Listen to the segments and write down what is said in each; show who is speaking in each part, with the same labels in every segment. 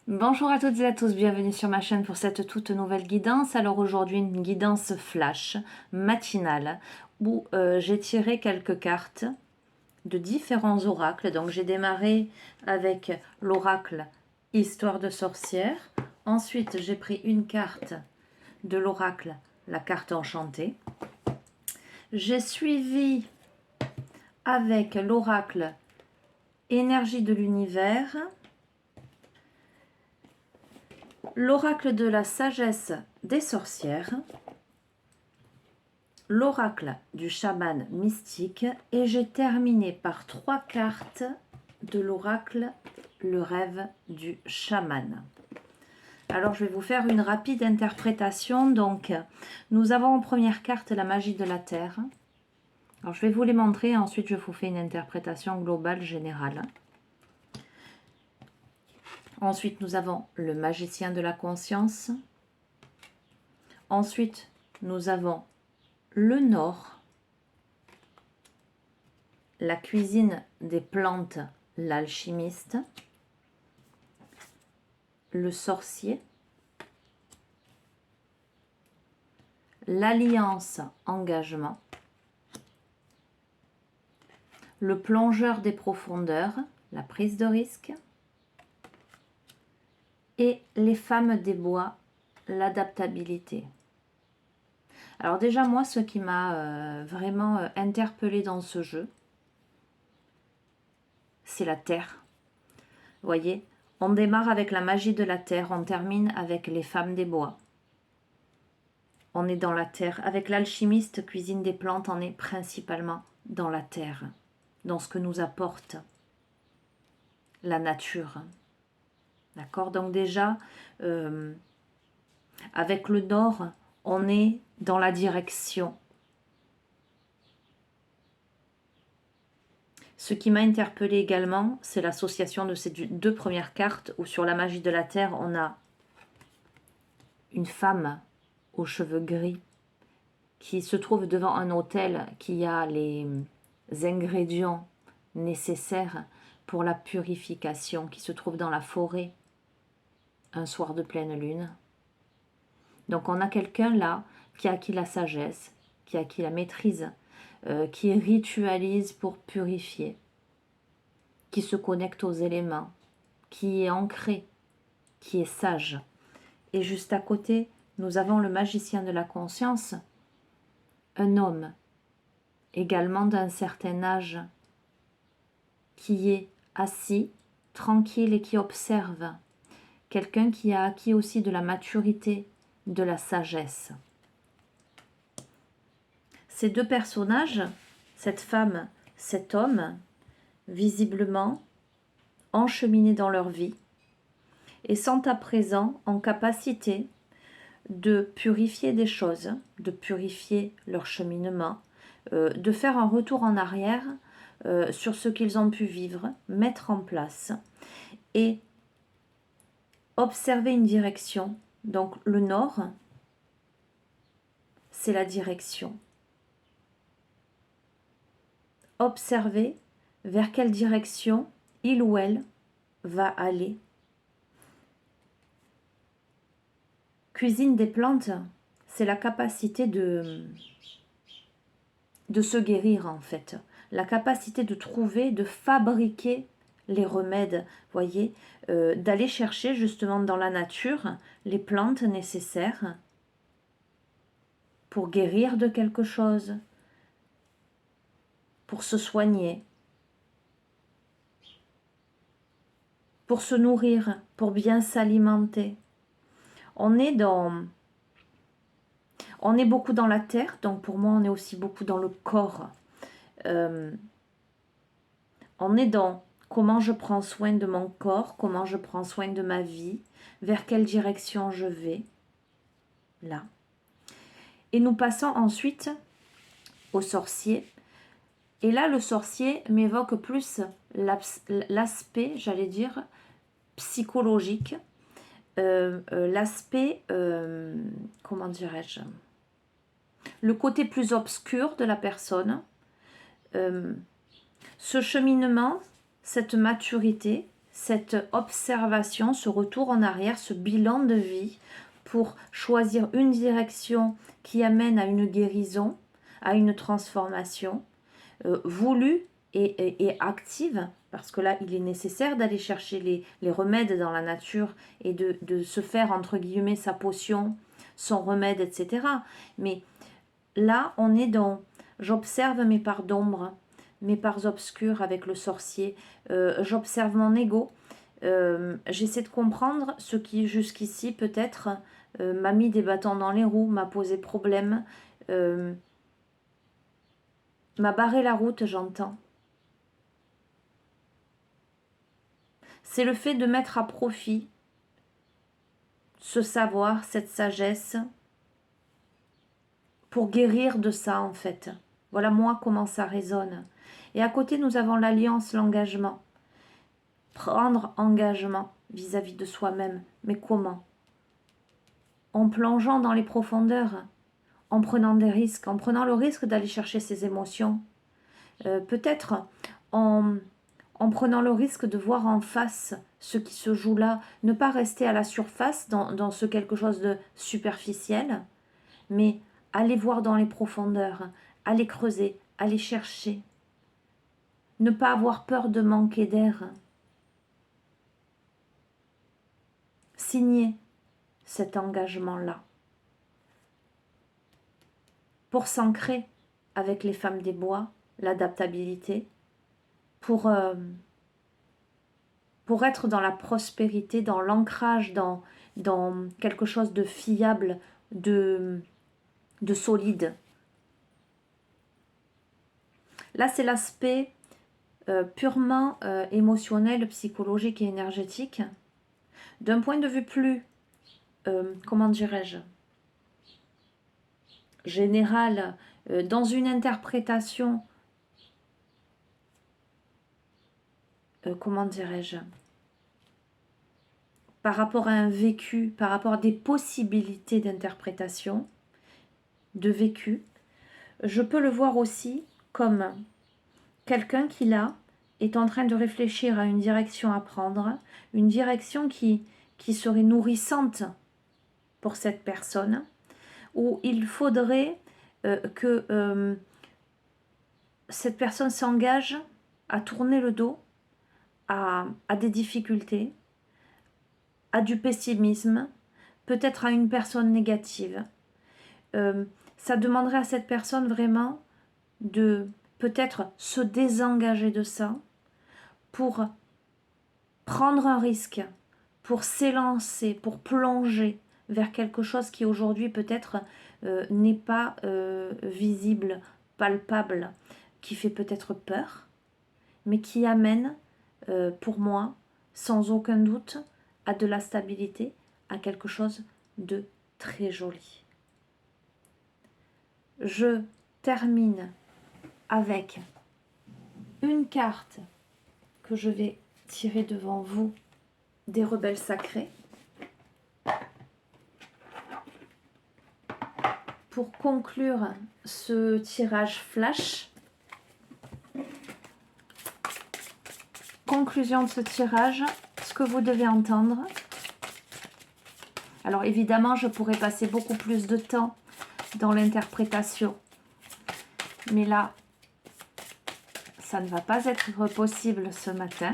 Speaker 1: Bonjour à toutes et à tous, bienvenue sur ma chaîne pour cette toute nouvelle guidance. Alors aujourd'hui une guidance flash matinale où j'ai tiré quelques cartes de différents oracles. Donc j'ai démarré avec l'oracle Histoire de sorcière. Ensuite j'ai pris une carte de l'oracle, la carte enchantée. J'ai suivi avec l'oracle Énergie de l'univers, l'oracle de la sagesse des sorcières, l'oracle du chaman mystique et j'ai terminé par 3 cartes de l'oracle le rêve du chaman. Alors je vais vous faire une rapide interprétation. Donc nous avons en première carte la magie de la terre. Alors je vais vous les montrer et ensuite je vous fais une interprétation globale générale. Ensuite nous avons le magicien de la conscience. Ensuite nous avons le nord, la cuisine des plantes, l'alchimiste, le sorcier, l'alliance engagement, le plongeur des profondeurs, la prise de risque, et les femmes des bois, l'adaptabilité. Alors déjà moi, ce qui m'a vraiment interpellée dans ce jeu, c'est la terre. Vous voyez, on démarre avec la magie de la terre, on termine avec les femmes des bois. On est dans la terre. Avec l'alchimiste, cuisine des plantes, on est principalement dans la terre, dans ce que nous apporte la nature. D'accord? Donc déjà, avec le nord, on est dans la direction. Ce qui m'a interpellée également, c'est l'association de ces 2 premières cartes où sur la magie de la terre, on a une femme aux cheveux gris qui se trouve devant un autel qui a les ingrédients nécessaires pour la purification, qui se trouve dans la forêt un soir de pleine lune. Donc on a quelqu'un là qui a acquis la sagesse, qui a acquis la maîtrise, qui ritualise pour purifier, qui se connecte aux éléments, qui est ancré, qui est sage. Et juste à côté, nous avons le magicien de la conscience, un homme également d'un certain âge, qui est assis, tranquille et qui observe. Quelqu'un qui a acquis aussi de la maturité, de la sagesse. Ces 2 personnages, cette femme, cet homme, visiblement encheminés dans leur vie et sont à présent en capacité de purifier des choses, de purifier leur cheminement, de faire un retour en arrière sur ce qu'ils ont pu vivre, mettre en place et observer une direction. Donc le nord, c'est la direction. Observer vers quelle direction il ou elle va aller. Cuisine des plantes, c'est la capacité de se guérir en fait. La capacité de trouver, de fabriquer les remèdes, voyez, d'aller chercher justement dans la nature les plantes nécessaires pour guérir de quelque chose, pour se soigner, pour se nourrir, pour bien s'alimenter. On est beaucoup dans la terre, donc pour moi on est aussi beaucoup dans le corps. On est dans comment je prends soin de mon corps, comment je prends soin de ma vie, vers quelle direction je vais, là. Et nous passons ensuite au sorcier. Et là, le sorcier m'évoque plus l'aspect, j'allais dire, psychologique, l'aspect, comment dirais-je, le côté plus obscur de la personne, ce cheminement, cette maturité, cette observation, ce retour en arrière, ce bilan de vie pour choisir une direction qui amène à une guérison, à une transformation voulue et active, parce que là, il est nécessaire d'aller chercher les remèdes dans la nature et de se faire, entre guillemets, sa potion, son remède, etc. Mais là, on est dans... J'observe mes parts d'ombre, mes parts obscures avec le sorcier. J'observe mon ego. J'essaie de comprendre ce qui, jusqu'ici, peut-être, m'a mis des bâtons dans les roues, m'a posé problème, m'a barré la route, j'entends. C'est le fait de mettre à profit ce savoir, cette sagesse, pour guérir de ça, en fait. Voilà moi comment ça résonne. Et à côté, nous avons l'alliance, l'engagement. Prendre engagement vis-à-vis de soi-même. Mais comment? En plongeant dans les profondeurs, en prenant des risques, en prenant le risque d'aller chercher ses émotions. Peut-être en prenant le risque de voir en face ce qui se joue là, ne pas rester à la surface dans ce quelque chose de superficiel, mais aller voir dans les profondeurs, aller creuser, aller chercher. Ne pas avoir peur de manquer d'air. Signer cet engagement-là pour s'ancrer avec les femmes des bois, l'adaptabilité, pour être dans la prospérité, dans l'ancrage, dans quelque chose de fiable, de solide. Là, c'est l'aspect purement émotionnel, psychologique et énergétique. D'un point de vue plus, comment dirais-je, général, dans une interprétation, comment dirais-je, par rapport à un vécu, par rapport à des possibilités d'interprétation, de vécu, je peux le voir aussi comme quelqu'un qui là est en train de réfléchir à une direction à prendre, une direction qui serait nourrissante pour cette personne, où il faudrait que cette personne s'engage à tourner le dos à des difficultés, à du pessimisme, peut-être à une personne négative. Ça demanderait à cette personne vraiment de peut-être se désengager de ça pour prendre un risque, pour s'élancer, pour plonger vers quelque chose qui aujourd'hui peut-être n'est pas visible, palpable, qui fait peut-être peur, mais qui amène, pour moi, sans aucun doute, à de la stabilité, à quelque chose de très joli. Je termine avec une carte que je vais tirer devant vous des rebelles sacrés pour conclure ce tirage flash. Conclusion de ce tirage, ce que vous devez entendre. Alors évidemment, je pourrais passer beaucoup plus de temps dans l'interprétation, mais là, ça ne va pas être possible ce matin.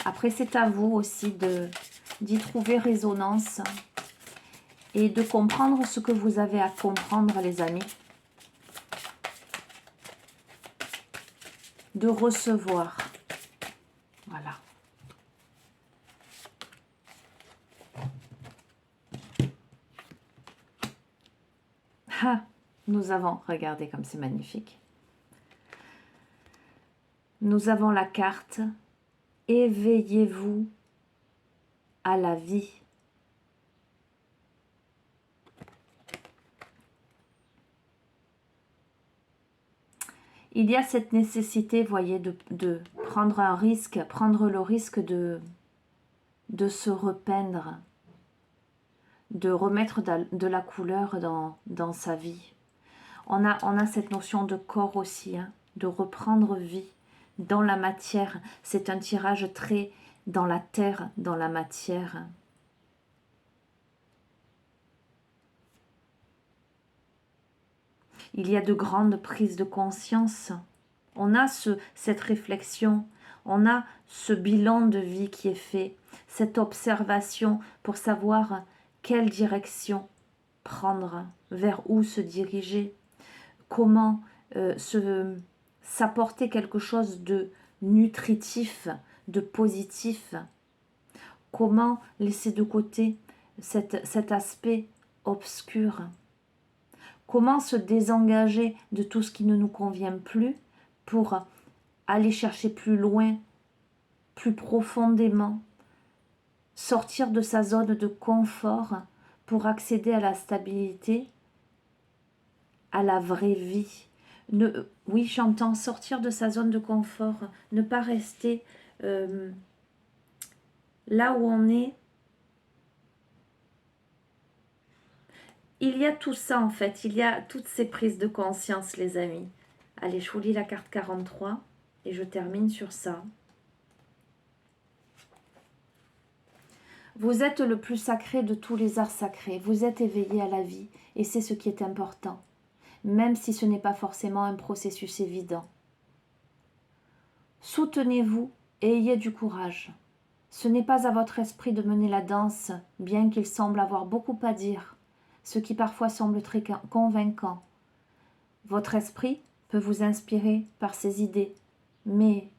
Speaker 1: Après, c'est à vous aussi d'y trouver résonance et de comprendre ce que vous avez à comprendre, les amis. De recevoir. Voilà. Ah, nous avons, regardez comme c'est magnifique. Nous avons la carte « Éveillez-vous à la vie ». Il y a cette nécessité, voyez, de prendre un risque, prendre le risque de se repeindre, de remettre de la couleur dans sa vie. On a cette notion de corps aussi, hein, de reprendre vie, dans la matière. C'est un tirage très dans la terre, dans la matière. Il y a de grandes prises de conscience. On a cette réflexion, on a ce bilan de vie qui est fait, cette observation pour savoir quelle direction prendre, vers où se diriger, comment s'apporter quelque chose de nutritif, de positif, comment laisser de côté cet aspect obscur, comment se désengager de tout ce qui ne nous convient plus pour aller chercher plus loin, plus profondément, sortir de sa zone de confort pour accéder à la stabilité, à la vraie vie. Oui, j'entends sortir de sa zone de confort, ne pas rester là où on est. Il y a tout ça en fait, il y a toutes ces prises de conscience, les amis. Allez, je vous lis la carte 43 et je termine sur ça. Vous êtes le plus sacré de tous les arts sacrés, vous êtes éveillé à la vie et c'est ce qui est important, même si ce n'est pas forcément un processus évident. Soutenez-vous et ayez du courage. Ce n'est pas à votre esprit de mener la danse, bien qu'il semble avoir beaucoup à dire, ce qui parfois semble très convaincant. Votre esprit peut vous inspirer par ses idées, mais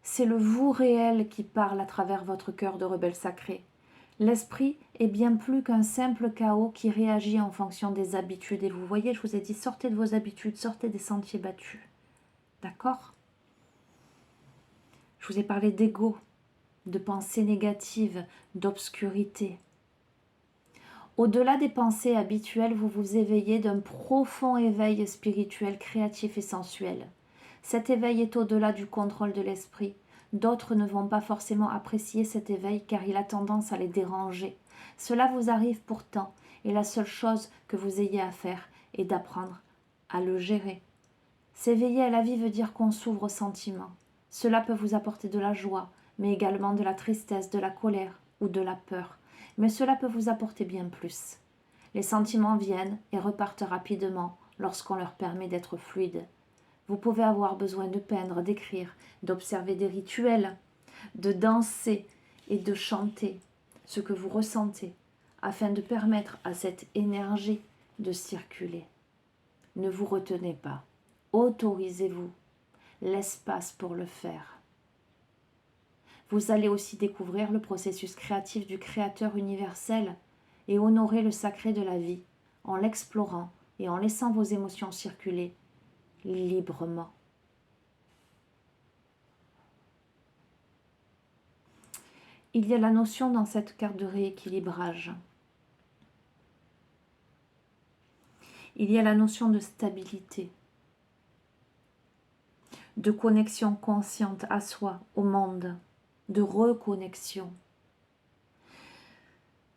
Speaker 1: c'est le vous réel qui parle à travers votre cœur de rebelle sacré. L'esprit est bien plus qu'un simple chaos qui réagit en fonction des habitudes. Et vous voyez, je vous ai dit, sortez de vos habitudes, sortez des sentiers battus. D'accord ? Je vous ai parlé d'ego, de pensées négatives, d'obscurité. Au-delà des pensées habituelles, vous vous éveillez d'un profond éveil spirituel, créatif et sensuel. Cet éveil est au-delà du contrôle de l'esprit. D'autres ne vont pas forcément apprécier cet éveil car il a tendance à les déranger. Cela vous arrive pourtant, et la seule chose que vous ayez à faire est d'apprendre à le gérer. S'éveiller à la vie veut dire qu'on s'ouvre aux sentiments. Cela peut vous apporter de la joie, mais également de la tristesse, de la colère ou de la peur. Mais cela peut vous apporter bien plus. Les sentiments viennent et repartent rapidement lorsqu'on leur permet d'être fluides. Vous pouvez avoir besoin de peindre, d'écrire, d'observer des rituels, de danser et de chanter ce que vous ressentez afin de permettre à cette énergie de circuler. Ne vous retenez pas. Autorisez-vous l'espace pour le faire. Vous allez aussi découvrir le processus créatif du Créateur universel et honorer le sacré de la vie en l'explorant et en laissant vos émotions circuler librement. Il y a la notion dans cette carte de rééquilibrage. Il y a la notion de stabilité, de connexion consciente à soi, au monde, de reconnexion.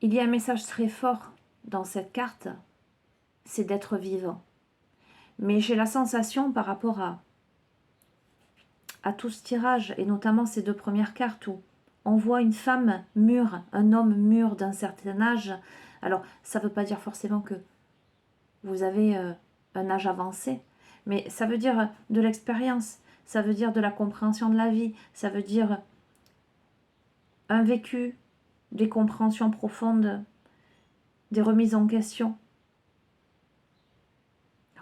Speaker 1: Il y a un message très fort dans cette carte, c'est d'être vivant. Mais j'ai la sensation par rapport à tout ce tirage, et notamment ces deux premières cartes où on voit une femme mûre, un homme mûr d'un certain âge. Alors, ça ne veut pas dire forcément que vous avez un âge avancé, mais ça veut dire de l'expérience, ça veut dire de la compréhension de la vie, ça veut dire un vécu, des compréhensions profondes, des remises en question.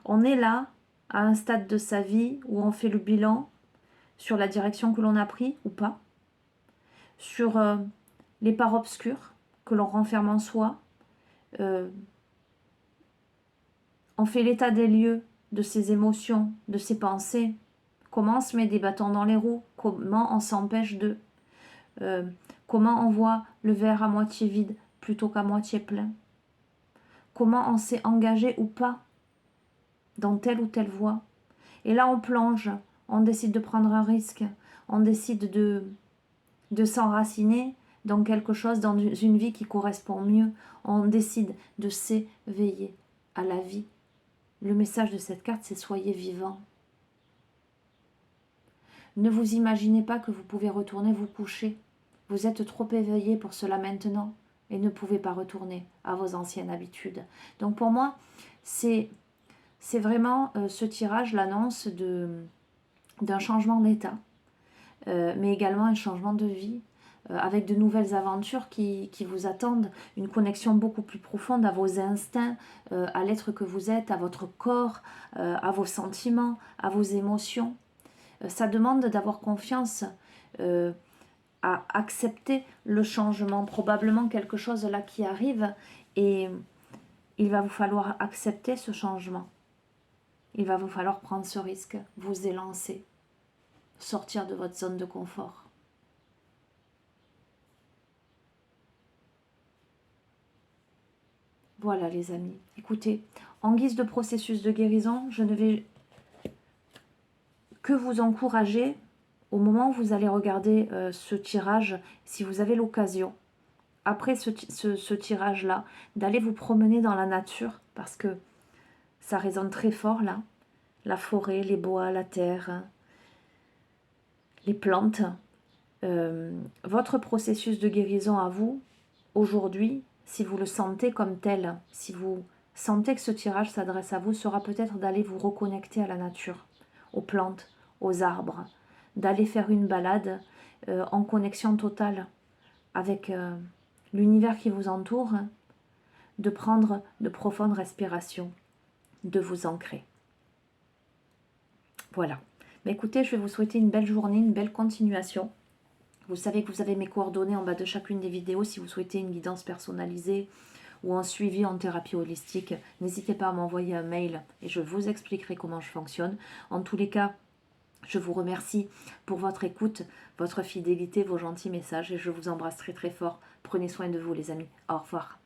Speaker 1: On est là, à un stade de sa vie où on fait le bilan sur la direction que l'on a pris ou pas, sur les parts obscures que l'on renferme en soi. On fait l'état des lieux de ses émotions, de ses pensées. Comment on se met des bâtons dans les roues? Comment on s'empêche de... comment on voit le verre à moitié vide plutôt qu'à moitié plein? Comment on s'est engagé ou pas dans telle ou telle voie? Et là, on plonge, on décide de prendre un risque, on décide de s'enraciner dans quelque chose, dans une vie qui correspond mieux. On décide de s'éveiller à la vie. Le message de cette carte, c'est soyez vivant. Ne vous imaginez pas que vous pouvez retourner vous coucher. Vous êtes trop éveillé pour cela maintenant et ne pouvez pas retourner à vos anciennes habitudes. Donc pour moi, c'est vraiment ce tirage, l'annonce d'un changement d'état, mais également un changement de vie, avec de nouvelles aventures qui vous attendent, une connexion beaucoup plus profonde à vos instincts, à l'être que vous êtes, à votre corps, à vos sentiments, à vos émotions. Ça demande d'avoir confiance, à accepter le changement, probablement quelque chose là qui arrive, et il va vous falloir accepter ce changement. Il va vous falloir prendre ce risque, vous élancer, sortir de votre zone de confort. Voilà les amis, écoutez, en guise de processus de guérison, je ne vais que vous encourager au moment où vous allez regarder ce tirage, si vous avez l'occasion, après ce tirage-là, d'aller vous promener dans la nature, parce que ça résonne très fort là, la forêt, les bois, la terre, les plantes. Votre processus de guérison à vous, aujourd'hui, si vous le sentez comme tel, si vous sentez que ce tirage s'adresse à vous, sera peut-être d'aller vous reconnecter à la nature, aux plantes, aux arbres, d'aller faire une balade en connexion totale avec l'univers qui vous entoure, de prendre de profondes respirations, de vous ancrer. Voilà. Mais écoutez, je vais vous souhaiter une belle journée, une belle continuation. Vous savez que vous avez mes coordonnées en bas de chacune des vidéos si vous souhaitez une guidance personnalisée ou un suivi en thérapie holistique. N'hésitez pas à m'envoyer un mail et je vous expliquerai comment je fonctionne. En tous les cas, je vous remercie pour votre écoute, votre fidélité, vos gentils messages et je vous embrasse très très fort. Prenez soin de vous les amis. Au revoir.